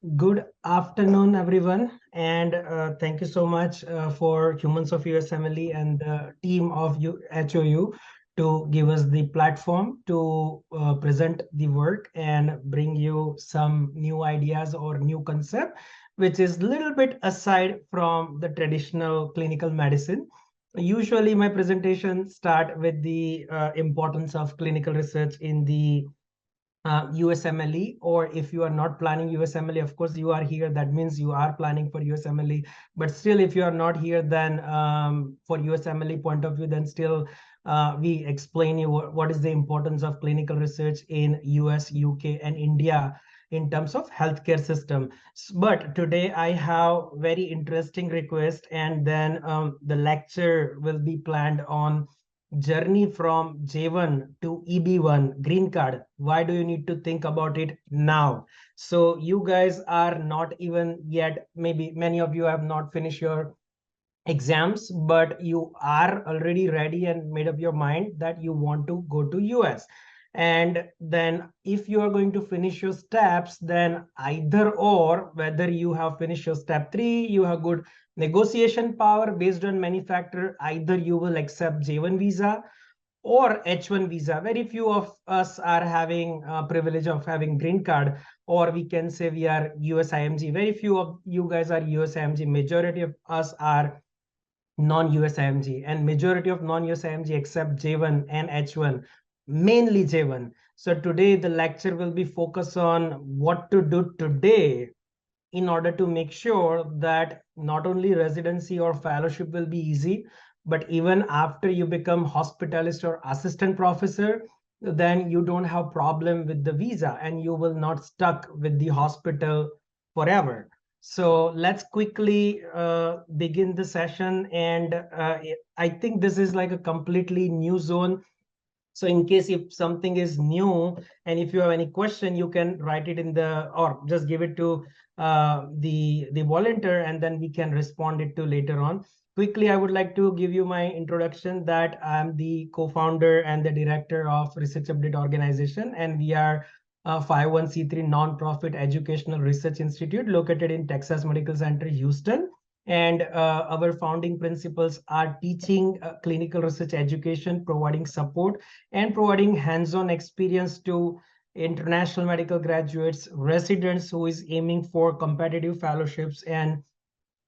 Good afternoon, everyone, and thank you so much for Humans of USMLE and the team of HOU to give us the platform to present the work and bring you some new ideas or new concept, which is a little bit aside from the traditional clinical medicine. Usually, my presentation start with the importance of clinical research in the USMLE, or if you are not planning USMLE, of course you are here, that means you are planning for USMLE. But still, if you are not here, then for USMLE point of view, then still we explain you what is the importance of clinical research in US, UK, and India in terms of healthcare system. But today I have very interesting request, and then the lecture will be planned on journey from J1 to EB1 green card. Why do you need to think about it now? So you guys are not even yet, maybe many of you have not finished your exams, but you are already ready and made up your mind that you want to go to US. And then if you are going to finish your steps, then either or, whether you have finished your step 3, you have good negotiation power based on many factors, either you will accept J1 visa or H1 visa. Very few of us are having privilege of having green card, or we can say we are US IMG. Very few of you guys are US IMG. Majority of us are non-US IMG, and majority of non-US IMG except J1 and H1, mainly J1. So today the lecture will be focused on what to do today in order to make sure that not only residency or fellowship will be easy, but even after you become hospitalist or assistant professor, then you don't have problem with the visa and you will not stuck with the hospital forever. So let's quickly begin the session. And I think this is like a completely new zone. So in case if something is new and if you have any question, you can write it in the, or just give it to the volunteer, and then we can respond it to later on. Quickly, I would like to give you my introduction that I'm the co-founder and the director of Research Update Organization, and we are a 501(c)(3) nonprofit educational research institute located in Texas Medical Center, Houston. And our founding principles are teaching clinical research education, providing support, and providing hands-on experience to international medical graduates, residents who is aiming for competitive fellowships, and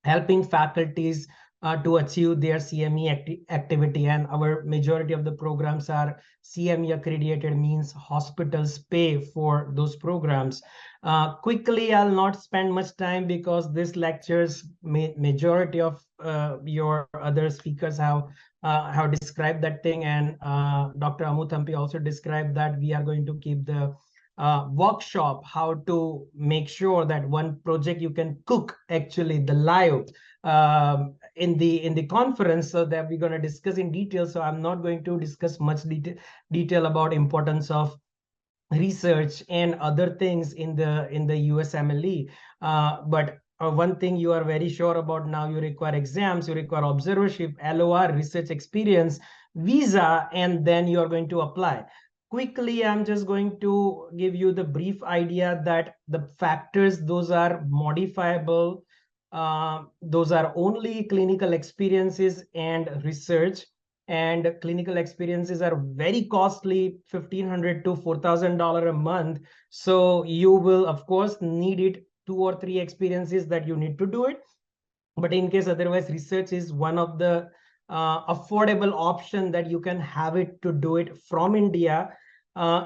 helping faculties to achieve their CME activity. And our majority of the programs are CME accredited, means hospitals pay for those programs. Quickly, I'll not spend much time because this lectures, majority of your other speakers have described that thing. And Dr. Amuthampi also described that we are going to keep the workshop how to make sure that one project you can cook actually the live in the conference, so that we're going to discuss in detail. So I'm not going to discuss much detail about importance of research and other things in the USMLE. But one thing you are very sure about now, you require exams, you require observership, LOR, research experience, visa, and then you are going to apply. Quickly, I'm just going to give you the brief idea that the factors, those are modifiable. Those are only clinical experiences and research, and clinical experiences are very costly, $1,500 to $4,000 a month. So you will of course need it 2 or 3 experiences that you need to do it. But in case otherwise, research is one of the affordable option that you can have it to do it from India.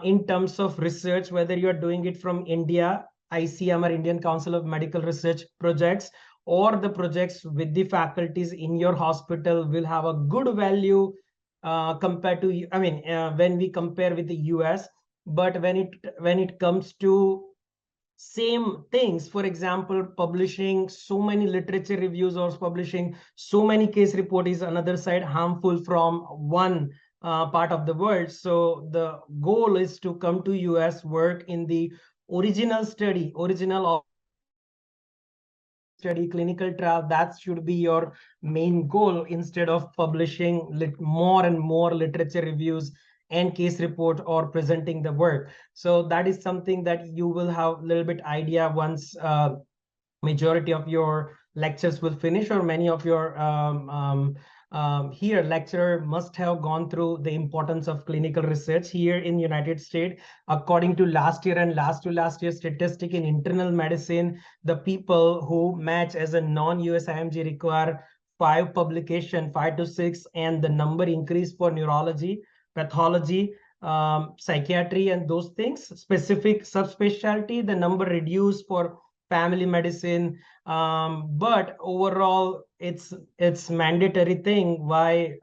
In terms of research, whether you are doing it from India, ICM or Indian Council of Medical Research projects, or the projects with the faculties in your hospital, will have a good value compared to, I mean, when we compare with the US. But when it comes to same things, for example, publishing so many literature reviews or publishing so many case report is another side harmful from one part of the world. So the goal is to come to US, work in the original study, clinical trial. That should be your main goal, instead of publishing more and more literature reviews and case report or presenting the work. So that is something that you will have a little bit idea once majority of your lectures will finish, or many of your here lecturer must have gone through the importance of clinical research here in United States. According to last year and last year statistic in internal medicine, the people who match as a non-US IMG require 5 publication, 5 to 6, and the number increased for neurology, pathology, psychiatry, and those things. Specific subspecialty, the number reduced for family medicine, but overall it's mandatory thing. Why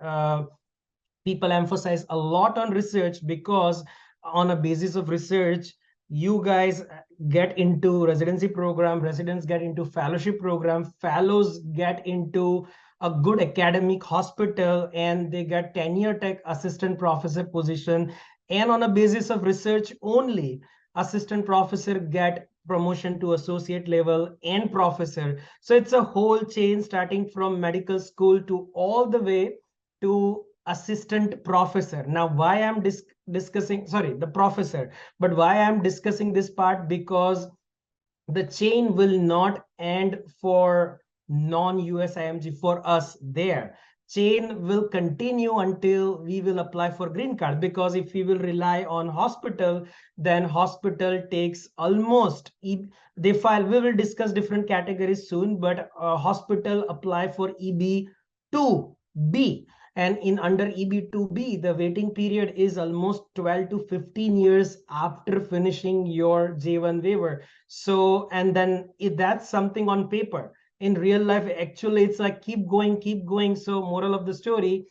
people emphasize a lot on research? Because on a basis of research, you guys get into residency program, residents get into fellowship program, fellows get into a good academic hospital, and they get tenure tech assistant professor position. And on a basis of research only, assistant professor get promotion to associate level and professor. So it's a whole chain starting from medical school to all the way to assistant professor. Now, why I'm discussing, sorry, the professor, but why I'm discussing this part? Because the chain will not end for non-US IMG for us there. Chain will continue until we will apply for green card, because if we will rely on hospital, then hospital takes almost, they file, we will discuss different categories soon, but hospital apply for EB2B. And in under EB2B, the waiting period is almost 12 to 15 years after finishing your J1 waiver. So, and then if that's something on paper, in real life, actually, it's like keep going, keep going. So moral of the story,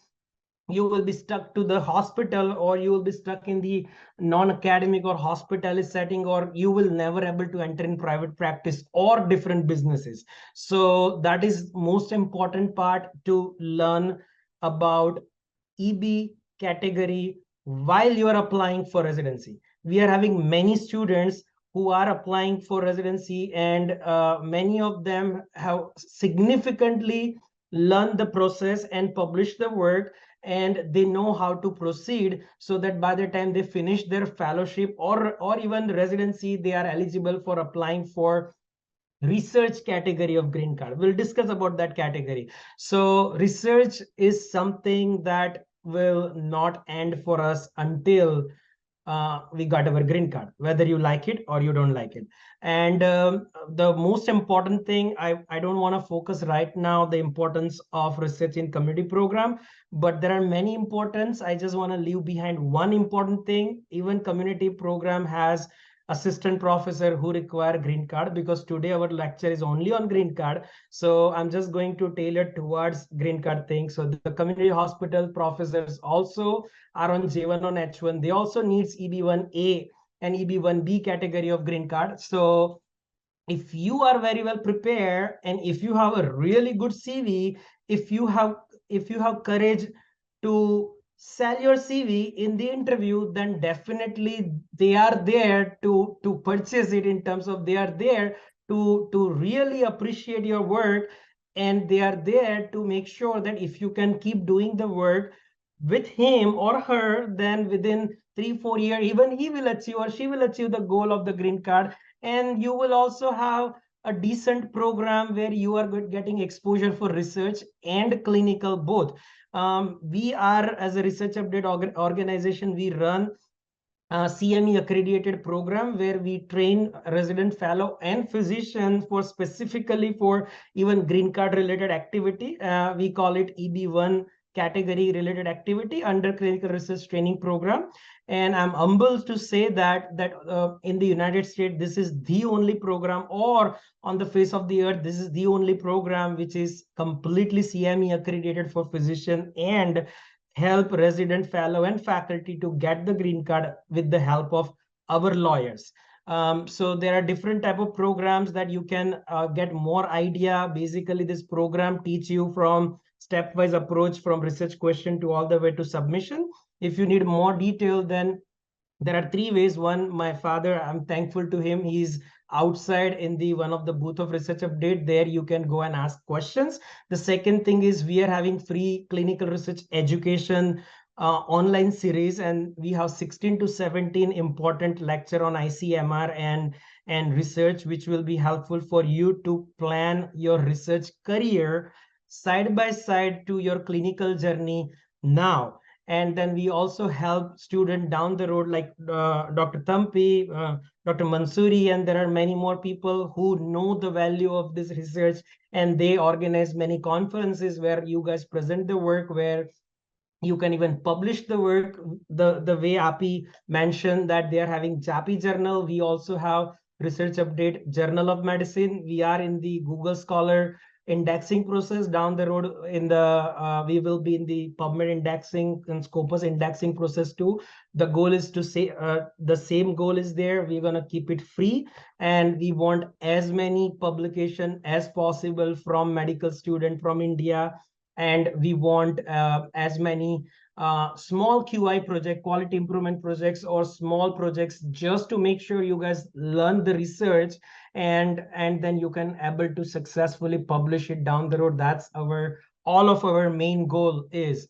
you will be stuck to the hospital, or you will be stuck in the non-academic or hospitalist setting, or you will never able to enter in private practice or different businesses. So that is most important part to learn about EB category while you are applying for residency. We are having many students who are applying for residency, and many of them have significantly learned the process and published the work, and they know how to proceed, so that by the time they finish their fellowship or even residency, they are eligible for applying for research category of green card. We'll discuss about that category. So research is something that will not end for us until we got our green card, whether you like it or you don't like it. And the most important thing, I don't want to focus right now the importance of research in community program, but there are many importance. I just want to leave behind one important thing. Even community program has assistant professor who require green card, because today our lecture is only on green card. So I'm just going to tailor towards green card thing. So the community hospital professors also are on J1 on H1. They also needs EB1A and EB1B category of green card. So if you are very well prepared, and if you have a really good CV, if you have courage to sell your CV in the interview, then definitely they are there to purchase it, in terms of they are there to really appreciate your work, and they are there to make sure that if you can keep doing the work with him or her, then within 3-4 years, even he will achieve or she will achieve the goal of the green card. And you will also have a decent program where you are getting exposure for research and clinical both. We are, as a research update organization, we run CME accredited program where we train resident fellow and physician for specifically for even green card related activity. We call it EB1 category related activity under clinical research training program. And I'm humbled to say that in the United States, this is the only program, or on the face of the earth, this is the only program which is completely CME accredited for physician and help resident fellow and faculty to get the green card with the help of our lawyers. So there are different type of programs that you can get more idea. Basically, this program teach you from stepwise approach from research question to all the way to submission. If you need more detail, then there are 3 ways. One, my father, I'm thankful to him, he's outside in the one of the booth of research update. There you can go and ask questions. The second thing is we are having free clinical research education online series, and we have 16 to 17 important lecture on ICMR and research, which will be helpful for you to plan your research career side by side to your clinical journey now. And then we also help students down the road, like Dr. Thampi, Dr. Mansoori, and there are many more people who know the value of this research, and they organize many conferences where you guys present the work, where you can even publish the work. The way Api mentioned that they are having JAPI journal, we also have Research Update Journal of Medicine. We are in the Google Scholar indexing process. Down the road in the we will be in the PubMed indexing and Scopus indexing process too. The goal is to say the same goal is there. We're going to keep it free, and we want as many publication as possible from medical student from India, and we want as many small QI project, quality improvement projects, or small projects, just to make sure you guys learn the research, and then you can able to successfully publish it down the road. That's our all of our main goal is.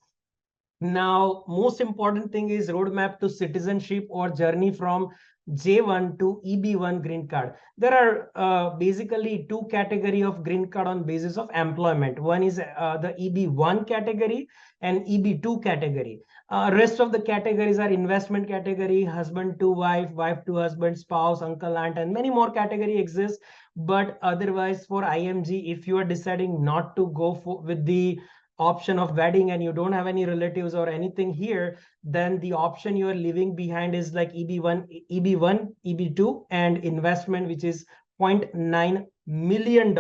Now, most important thing is roadmap to citizenship or journey from J1 to EB1 green card. There are basically two category of green card on basis of employment. One is the EB1 category and EB2 category. Rest of the categories are investment category, husband to wife, wife to husband, spouse, uncle, aunt, and many more category exist. But otherwise, for IMG, if you are deciding not to go for with the option of wedding and you don't have any relatives or anything here, then the option you are leaving behind is like EB1, EB2, and investment, which is $0.9 million.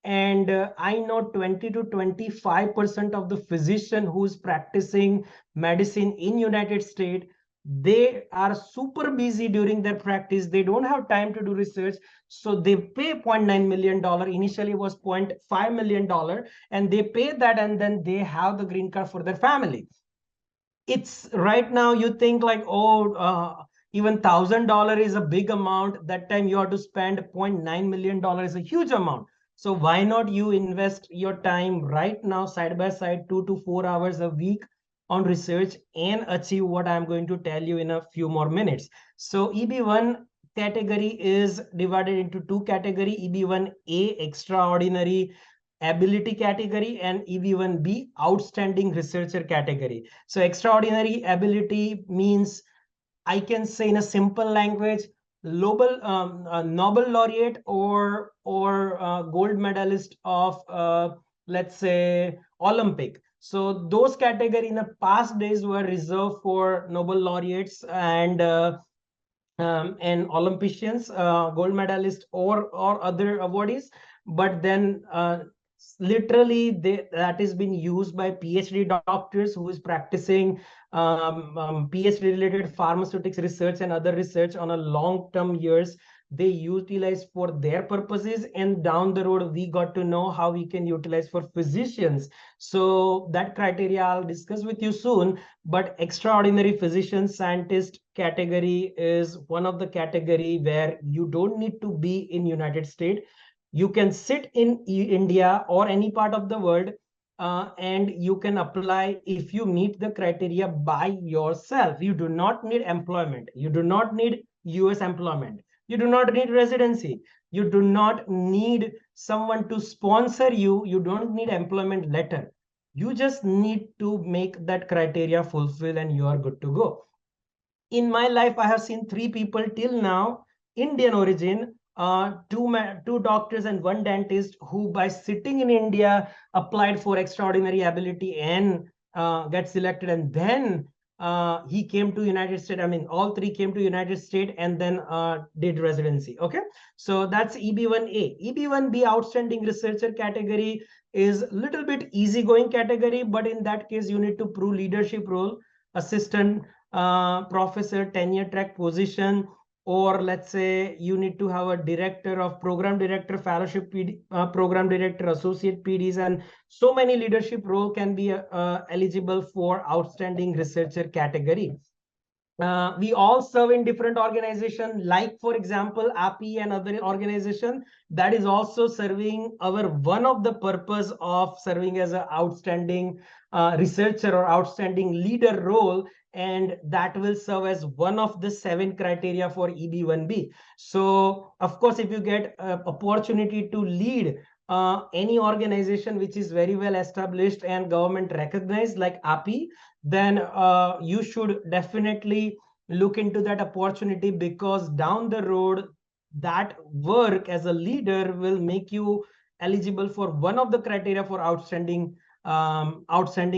And I know 20 to 25% of the physician who's practicing medicine in United States, they are super busy during their practice. They don't have time to do research, so they pay $0.9 million. Initially it was $0.5 million, and they pay that, and then they have the green card for their family. It's right now you think like, oh, even $1,000 is a big amount. That time you have to spend $0.9 million is a huge amount. So why not you invest your time right now side by side 2 to 4 hours a week on research and achieve what I'm going to tell you in a few more minutes. So EB1 category is divided into two category: EB1A extraordinary ability category and EB1B outstanding researcher category. So extraordinary ability means, I can say in a simple language, Nobel laureate or gold medalist of let's say Olympic. So those category in the past days were reserved for Nobel laureates and Olympians, gold medalists, or other awardees. But then literally that is being used by PhD doctors who is practicing PhD related pharmaceutics research and other research on a long-term years. They utilize for their purposes, and down the road we got to know how we can utilize for physicians. So that criteria I'll discuss with you soon. But extraordinary physician scientist category is one of the category where you don't need to be in United States. You can sit in India or any part of the world, and you can apply if you meet the criteria by yourself. You do not need employment. You do not need US employment. You do not need residency. You do not need someone to sponsor you. You don't need employment letter. You just need to make that criteria fulfill, and you are good to go. In my life, I have seen three people till now, Indian origin, two doctors and one dentist, who by sitting in India applied for extraordinary ability and get selected, and then he came to United States. I mean, all three came to United States and then did residency. Okay, so that's EB1A. EB1B outstanding researcher category is a little bit easygoing category, but in that case, you need to prove leadership role, assistant professor, tenure track position, or let's say you need to have a director of program director, fellowship PD, program director, associate PDs, and so many leadership role can be eligible for outstanding researcher category. We all serve in different organizations, like for example API and other organization that is also serving our one of the purpose of serving as an outstanding researcher or outstanding leader role, and that will serve as one of the 7 criteria for EB1B. So of course, if you get opportunity to lead any organization which is very well established and government recognized like API, then you should definitely look into that opportunity, because down the road that work as a leader will make you eligible for one of the criteria for outstanding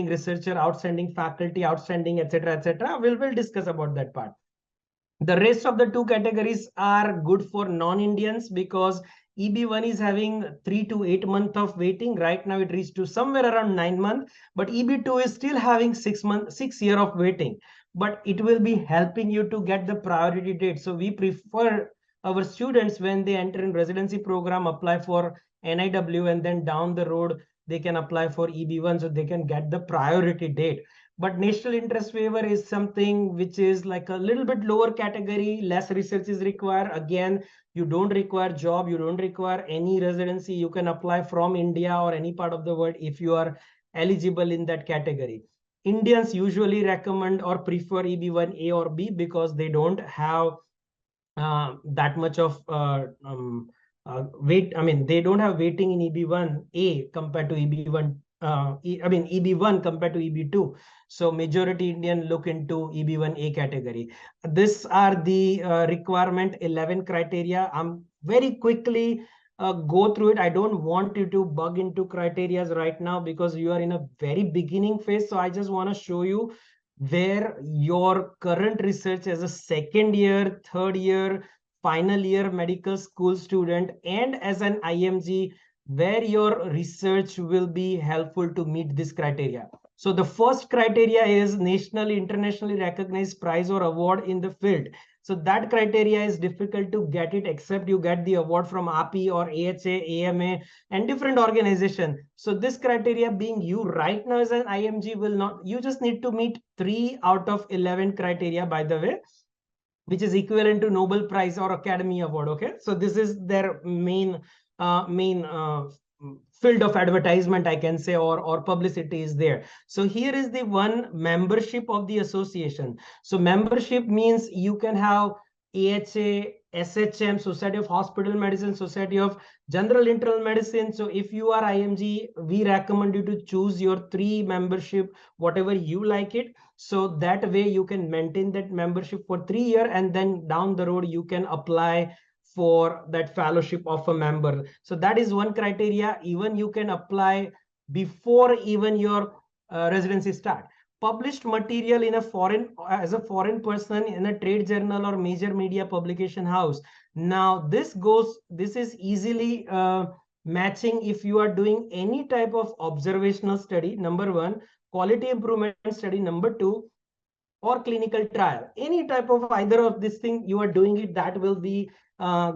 researcher, outstanding faculty, outstanding etc etc. We'll discuss about that part. The rest of the 2 categories are good for non-Indians, because EB1 is having 3 to 8 months of waiting. Right now it reached to somewhere around 9 months, but EB2 is still having 6 year of waiting. But it will be helping you to get the priority date. So we prefer our students, when they enter in residency program, apply for NIW, and then down the road they can apply for EB1, so they can get the priority date. But national interest waiver is something which is like a little bit lower category, less research is required. Again, you don't require job, you don't require any residency, you can apply from India or any part of the world if you are eligible in that category. Indians usually recommend or prefer EB1A or B, because they don't have that much of wait. I mean, they don't have waiting in EB1A compared to EB1. EB1 compared to EB2. So majority Indian look into EB1A category. These are the requirement 11 criteria. I'm very quickly go through it. I don't want you to bug into criterias right now, because you are in a very beginning phase. So I just want to show you where your current research as a second year, third year, final year medical school student, and as an IMG, where your research will be helpful to meet this criteria. So the first criteria is nationally, internationally recognized prize or award in the field. So that criteria is difficult to get it, except you get the award from API or AHA, AMA, and different organization. So this criteria being you right now as an IMG will not, you just need to meet 3 out of 11 criteria, by the way, which is equivalent to Nobel Prize or Academy Award. Okay, so this is their main field of advertisement, I can say, or publicity is there. So here is the one membership of the association. So membership means you can have AHA, SHM, Society of Hospital Medicine, Society of General Internal Medicine. So if you are IMG, we recommend you to choose your 3 membership, whatever you like it. So that way you can maintain that membership for 3 years, and then down the road you can apply for that fellowship of a member. So that is one criteria. Even you can apply before even your residency start. Published material in a foreign, as a foreign person, in a trade journal or major media publication house. Now this is easily matching if you are doing any type of observational study, number 1, quality improvement study, number 2, or clinical trial. Any type of either of this thing you are doing it, that will be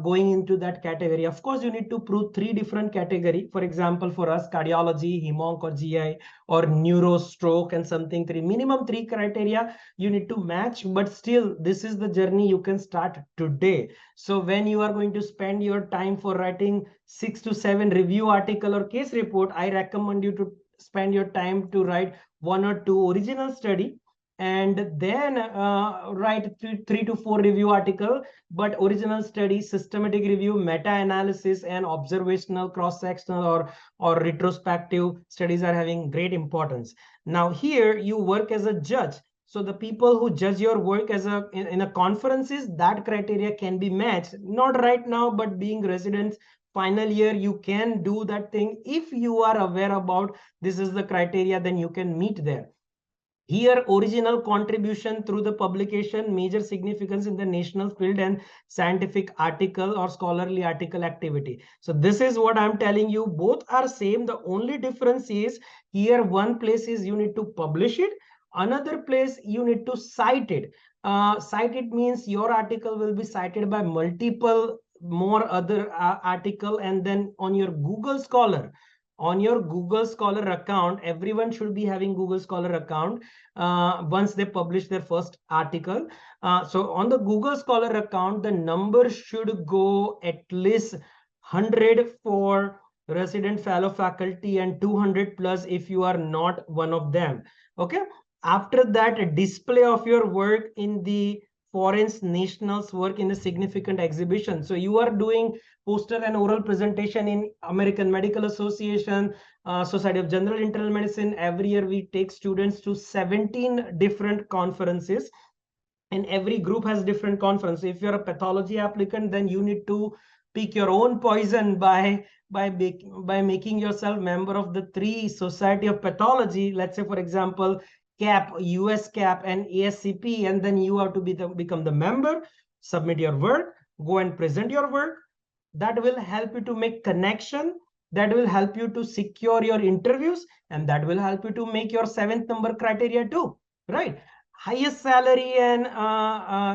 going into that category. Of course, you need to prove 3 different category. For example, for us, cardiology, hemonc or GI, or neuro, stroke, and something 3. Minimum 3 criteria you need to match, but still, this is the journey you can start today. So when you are going to spend your time for writing 6 to 7 review article or case report, I recommend you to spend your time to write 1 or 2 original study, and then write 3 to 4 review article. But original study, systematic review, meta-analysis, and observational, cross-sectional, or retrospective studies are having great importance. Now here you work as a judge. So the people who judge your work as in a conferences, that criteria can be matched. Not right now, but being residents final year, you can do that thing. If you are aware about this is the criteria, then you can meet there. Here, original contribution through the publication, major significance in the national field, and scientific article or scholarly article activity. So this is what I'm telling you. Both are same. The only difference is here one place is you need to publish it. Another place you need to cite it. Cite it means your article will be cited by multiple more other article, and then on your Google Scholar, on your Google Scholar account, everyone should be having Google Scholar account once they publish their first article. So on the Google Scholar account, the number should go at least 100 for resident fellow faculty and 200 plus if you are not one of them. Okay. After that, a display of your work in the foreign nationals work in a significant exhibition. So you are doing poster and oral presentation in American Medical Association, Society of General Internal Medicine. Every year we take students to 17 different conferences, and every group has different conference. If you're a pathology applicant, then you need to pick your own poison by making yourself member of the 3 Society of Pathology. Let's say, for example, CAP, US CAP, and ASCP, and then you have to become the member, submit your work, go and present your work. That will help you to make connection, that will help you to secure your interviews, and that will help you to make your 7th number criteria too, right? Highest salary and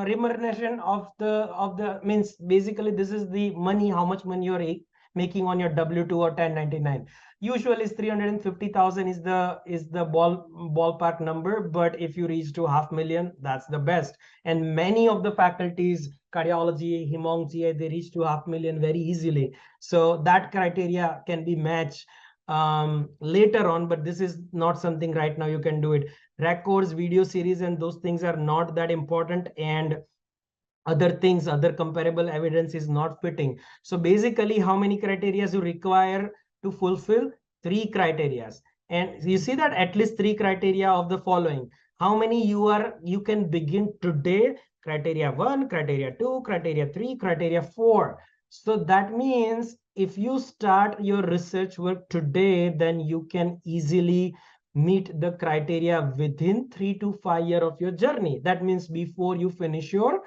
remuneration of the means, basically this is the money, how much money you're making on your W2 or 1099. Usually is 350,000 is the ballpark number, but if you reach to 500,000, that's the best. And many of the faculties, cardiology, hem-onc, they reach to 500,000 very easily. So that criteria can be matched later on, but this is not something right now you can do it. Records, video series, and those things are not that important, and other things, other comparable evidence is not fitting. So basically, how many criteria you require to fulfill? 3 criteria. And you see that at least 3 criteria of the following. How many you can begin today? Criteria 1, criteria 2, criteria 3, criteria 4. So that means if you start your research work today, then you can easily meet the criteria within 3 to 5 years of your journey. That means before you finish your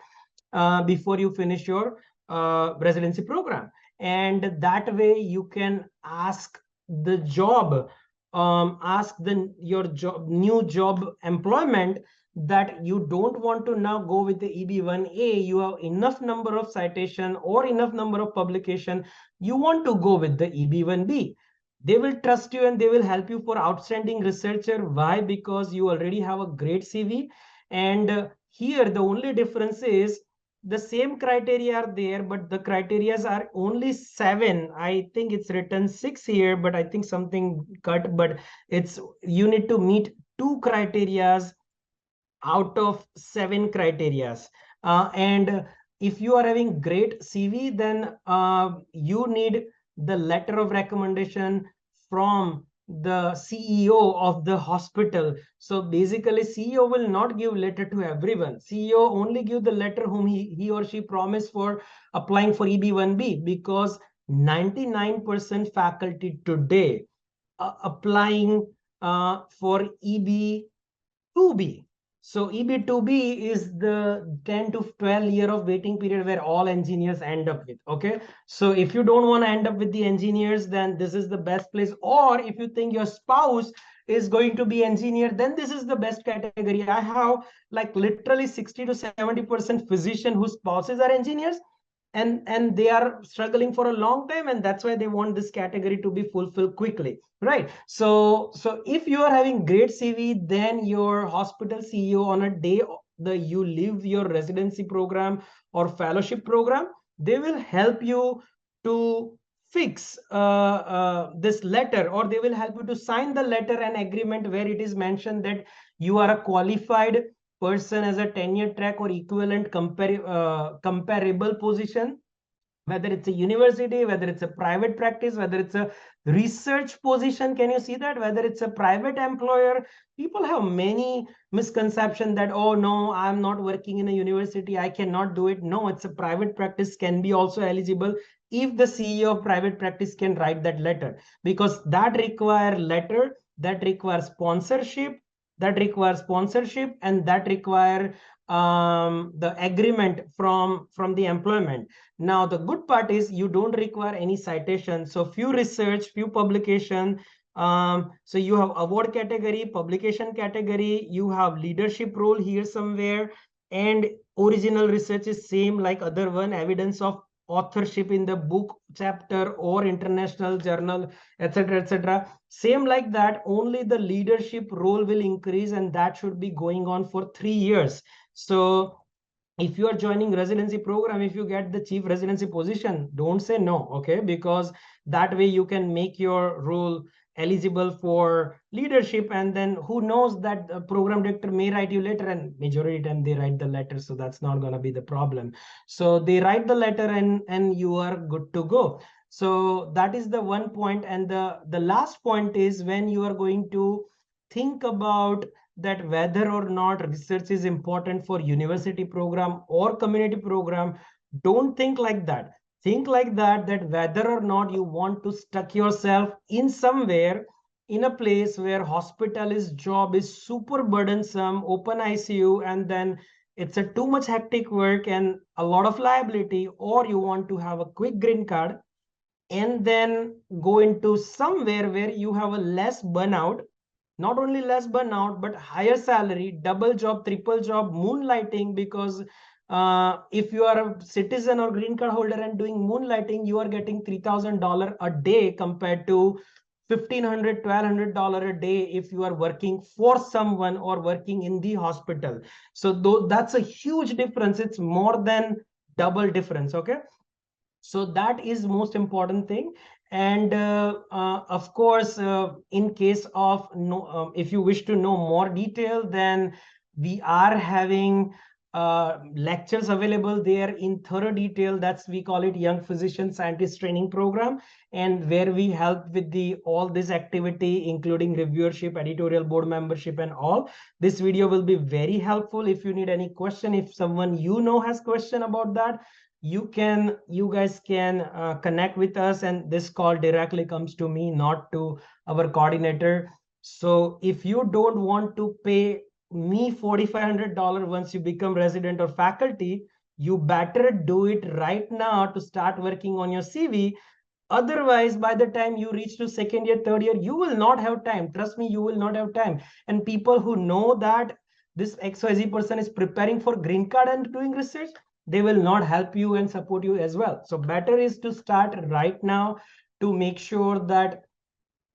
residency program. And that way you can ask the job, your new job employment, that you don't want to now go with the EB1A, you have enough number of citation or enough number of publication, you want to go with the EB1B. They will trust you and they will help you for outstanding researcher. Why? Because you already have a great CV. And here the only difference is the same criteria are there, but the criterias are only 7. I think it's written 6 here, but I think something cut, but it's, you need to meet 2 criterias out of 7 criterias. And if you are having great CV, then you need the letter of recommendation from the CEO of the hospital. So basically, CEO will not give letter to everyone. CEO only give the letter whom he or she promised for applying for EB1B, because 99% faculty today applying for EB2B. So EB2B is the 10 to 12 year of waiting period where all engineers end up with. Okay. So if you don't want to end up with the engineers, then this is the best place. Or if you think your spouse is going to be engineer, then this is the best category. I have like literally 60 to 70% physician whose spouses are engineers, and they are struggling for a long time, and that's why they want this category to be fulfilled quickly, right? So if you are having great CV, then your hospital CEO on a day you leave your residency program or fellowship program, they will help you to fix this letter, or they will help you to sign the letter and agreement where it is mentioned that you are a qualified person as a tenure track or equivalent comparable position, whether it's a university, whether it's a private practice, whether it's a research position. Can you see that? Whether it's a private employer, people have many misconceptions that, oh no, I'm not working in a university, I cannot do it. No, it's a private practice can be also eligible if the CEO of private practice can write that letter, because that require letter, that requires sponsorship, and that require the agreement from the employment. Now the good part is you don't require any citation, so few research, few publication. So you have award category, publication category, you have leadership role here somewhere, and original research is same like other one, evidence of authorship in the book chapter or international journal, etc., etc. Same like that, only the leadership role will increase, and that should be going on for 3 years. So if you are joining residency program, if you get the chief residency position, don't say no, okay? Because that way you can make your role eligible for leadership, and then who knows, that the program director may write you letter, and majority of time they write the letter, so that's not going to be the problem. So they write the letter, and you are good to go. So that is the one point. And the last point is, when you are going to think about that whether or not research is important for university program or community program, don't think like that. Think like that whether or not you want to stuck yourself in somewhere, in a place where hospitalist job is super burdensome, open ICU, and then it's a too much hectic work and a lot of liability, or you want to have a quick green card and then go into somewhere where you have a less burnout, not only less burnout but higher salary, double job, triple job, moonlighting. Because if you are a citizen or green card holder and doing moonlighting, you are getting $3,000 a day compared to $1,500 $1,200 a day if you are working for someone or working in the hospital. So that's a huge difference. It's more than double difference, okay? So that is most important thing. And of course, in case of no, if you wish to know more detail, then we are having lectures available there in thorough detail. That's, we call it young physician scientist training program, and where we help with the all this activity, including reviewership, editorial board membership, and all. This video will be very helpful. If you need any question, if someone you know has question about that, you guys can connect with us, and this call directly comes to me, not to our coordinator. So if you don't want to pay me $4,500 once you become resident or faculty, you better do it right now to start working on your CV. Otherwise, by the time you reach to second year, third year, you will not have time. Trust me, you will not have time. And people who know that this XYZ person is preparing for green card and doing research, they will not help you and support you as well. So better is to start right now, to make sure that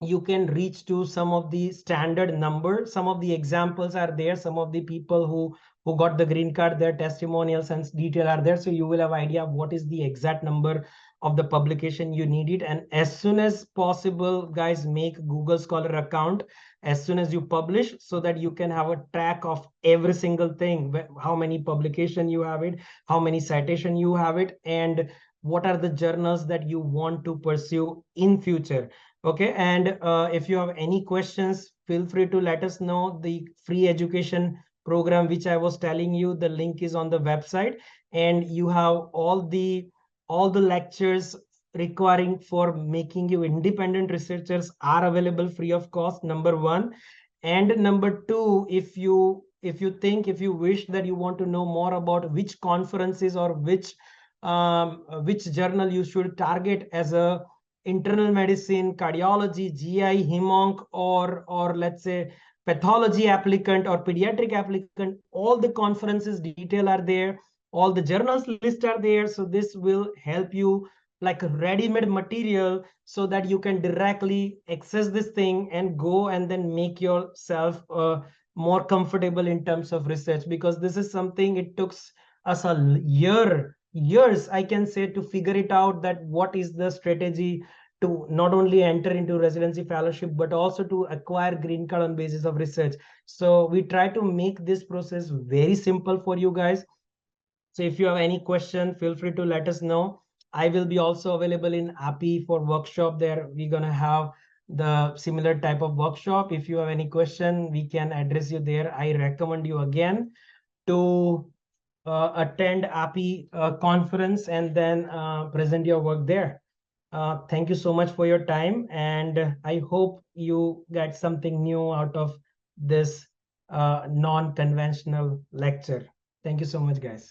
you can reach to some of the standard numbers. Some of the examples are there, some of the people who got the green card, their testimonials and detail are there, so you will have idea of what is the exact number of the publication you need it. And as soon as possible, guys, make Google Scholar account as soon as you publish, so that you can have a track of every single thing, how many publication you have it, how many citation you have it, and what are the journals that you want to pursue in future. Okay, and if you have any questions, feel free to let us know. The free education program, which I was telling you, the link is on the website, and you have all the lectures requiring for making you independent researchers are available free of cost, number one. And number two, if you wish that you want to know more about which conferences or which journal you should target as a internal medicine, cardiology, GI, hemonc, or let's say pathology applicant or pediatric applicant, all the conferences detail are there, all the journals list are there. So this will help you like ready-made material, so that you can directly access this thing and go and then make yourself more comfortable in terms of research. Because this is something, it took us a years, I can say, to figure it out, that what is the strategy to not only enter into residency fellowship, but also to acquire green card on basis of research. So we try to make this process very simple for you guys. So if you have any question, feel free to let us know. I will be also available in API for workshop there. We're going to have the similar type of workshop. If you have any question, we can address you there. I recommend you again to attend API conference and then present your work there. Thank you so much for your time, and I hope you get something new out of this non-conventional lecture. Thank you so much, guys.